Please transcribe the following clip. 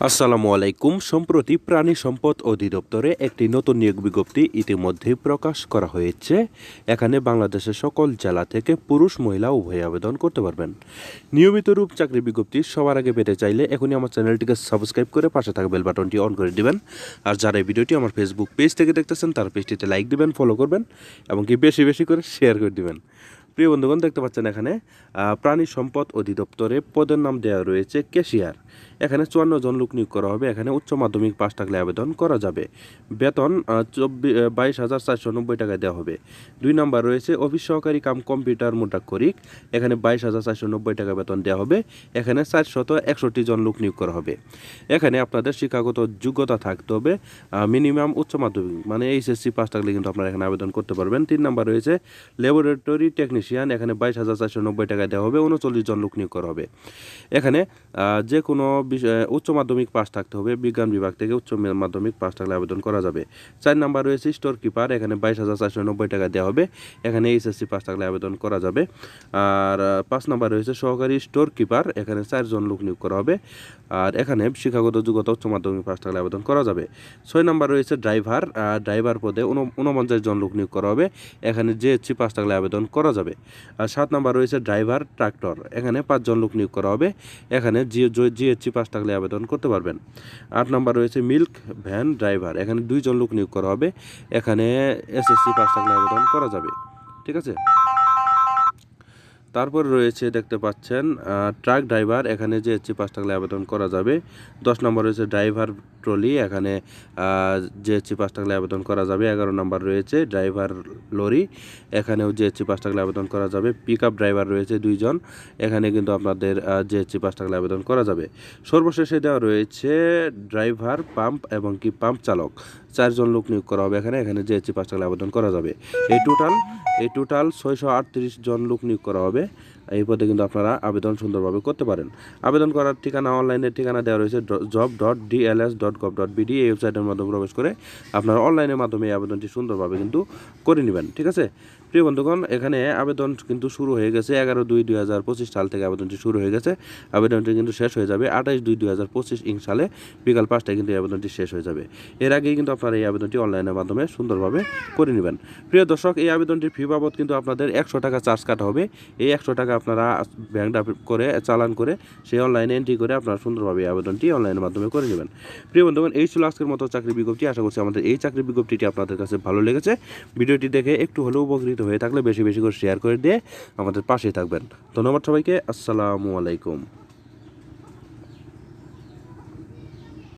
আসসালামু আলাইকুম। সম্প্রতি প্রাণী সম্পদ অধিদপ্তরে একটি নতুন নিয়োগ বিজ্ঞপ্তি ইতিমধ্যেই প্রকাশ করা হয়েছে। এখানে বাংলাদেশের সকল জেলা থেকে পুরুষ মহিলা উভয় আবেদন করতে পারবেন। নিয়মিত রূপ চাকরি বিজ্ঞপ্তি সবার আগে পেতে চাইলে এখনই আমার চ্যানেলটিকে সাবস্ক্রাইব করে পাশে থাকা বেল বাটনটি অন করে দিবেন। আর যারা এই ভিডিওটি আমার ফেসবুক পেজ থেকে দেখতেছেন তার পেজটিতে লাইক দিবেন, ফলো করবেন এবং কি বেশি বেশি করে শেয়ার করে দিবেন। প্রিয় বন্ধুগণ, দেখতে পাচ্ছেন এখানে প্রাণী সম্পদ অধিদপ্তরে পদের নাম দেওয়া রয়েছে ক্যাশিয়ার। এখানে 54 জন লোক নিয়োগ করা হবে। এখানে উচ্চ মাধ্যমিক পাস থাকলে আবেদন করা যাবে। বেতন 22,490 টাকা দেওয়া হবে। 2 নম্বর রয়েছে অফিস সহকারী কাম কম্পিউটার মুদ্রাক্ষরিক। এখানে 22,490 টাকা বেতন দেওয়া হবে। এখানে 461 জন লোক নিয়োগ করা হবে। এখানে আপনাদের শিক্ষাগত যোগ্যতা থাকতে হবে মিনিমাম উচ্চ মাধ্যমিক, মানে এইচএসসি পাস থাকলে কিন্তু আপনারা এখানে আবেদন করতে পারবেন। 3 নম্বর রয়েছে ল্যাবরেটরি টেকনিশিয়ান। এখানে 22,490 টাকা দেওয়া হবে। 39 জন লোক নিয়োগ করা হবে। এখানে যে কোনো উচ্চ মাধ্যমিক পাস থাকতে হবে। বিজ্ঞান বিভাগ থেকে উচ্চ মাধ্যমিক পাস থাকলে আবেদন করা যাবে। 4 নম্বর রয়েছে স্টোর কিপার। এখানে 22,490 টাকা দেওয়া হবে। এখানে এইচএসসি পাস থাকলে আবেদন করা যাবে। আর 5 নম্বর রয়েছে সহকারী স্টোর কিপার। এখানে 4 জন লোক নিয়োগ করা হবে। আর এখানে শিক্ষাগত যোগ্যতা উচ্চ মাধ্যমিক পাস থাকলে আবেদন করা যাবে। 6 নম্বর রয়েছে ড্রাইভার। ড্রাইভার পদে 49 জন লোক নিয়োগ করা হবে। এখানে জিএসসি পাস থাকলে আবেদন করা যাবে। আর 7 নম্বর রয়েছে ড্রাইভার ট্রাক্টর। এখানে 5 জন লোক নিয়োগ করা হবে। এখানে জিএসসি পাস থাকলে আবেদন করতে পারবেন। 8 নম্বর রয়েছে মিল্ক ভ্যান ড্রাইভার। এখানে 2 জন লোক নিয়োগ করা হবে। এখানে এসএসসি পাস থাকলে আবেদন করা যাবে। ঠিক আছে। তারপর রয়েছে দেখতে পাচ্ছেন ট্রাক ড্রাইভার। এখানে জিএসসি পাস থাকলে আবেদন করা যাবে। 10 নম্বর রয়েছে ড্রাইভার ট্রলি। এখানে জিএসসি পাস থাকলে আবেদন করা যাবে। 11 নম্বর রয়েছে ড্রাইভার লরি। এখানেও জিএসসি পাস থাকলে আবেদন করা যাবে। পিক আপ ড্রাইভার রয়েছে 2 জন। এখানে কিন্তু আপনাদের জিএসসি পাস থাকলে আবেদন করা যাবে। সর্বশেষে দেওয়া রয়েছে ড্রাইভার পাম্প এবং কি পাম্প চালক। 4 জন লোক নিয়োগ করা হবে। এখানে জিএসসি পাস থাকলে আবেদন করা যাবে। এই টোটাল 638 জন লোক নিয়োগ করা হবে। এই পদে কিন্তু আপনারা আবেদন সুন্দরভাবে করতে পারেন। আবেদন করার ঠিকানা, অনলাইনের ঠিকানা দেওয়া রয়েছে job.dls.gov.bd। এই ওয়েবসাইটের মাধ্যমে প্রবেশ করে আপনারা অনলাইনের মাধ্যমে এই আবেদনটি সুন্দরভাবে কিন্তু করে নেবেন। ঠিক আছে। প্রিয় বন্ধুগণ, এখানে আবেদন কিন্তু শুরু হয়ে গেছে। 11/2/2025 সাল থেকে আবেদনটি শুরু হয়ে গেছে। আবেদনটি কিন্তু শেষ হয়ে যাবে 28/2/2025 সালে বিকাল 5টায় কিন্তু এই আবেদনটি শেষ হয়ে যাবে। এর আগেই কিন্তু আপনারা এই আবেদনটি অনলাইনের মাধ্যমে সুন্দরভাবে করে নেবেন। প্রিয় দর্শক, এই আবেদনটির ফি বাবদ কিন্তু আপনাদের 100 টাকা চার্জ কাটা হবে। এই 100 টাকা আপনারা ব্যাংক ড্রাফট করে চালান করে সেই অনলাইনে এন্ট্রি করে আপনারা সুন্দরভাবে এই আবেদনটি অনলাইনের মাধ্যমে করে নেবেন। প্রিয় বন্ধুগণ, এই ছিল আজকের মতো চাকরি বিজ্ঞপ্তি। আশা করছি আমাদের এই চাকরি বিজ্ঞপ্তিটি আপনাদের কাছে ভালো লেগেছে। ভিডিওটি দেখে একটু হলেও উপকৃত হয়ে থাকলে বেশি বেশি করে শেয়ার করে দিয়ে আমাদের পাশেই থাকবেন। ধন্যবাদ সবাইকে। আসসালামু আলাইকুম।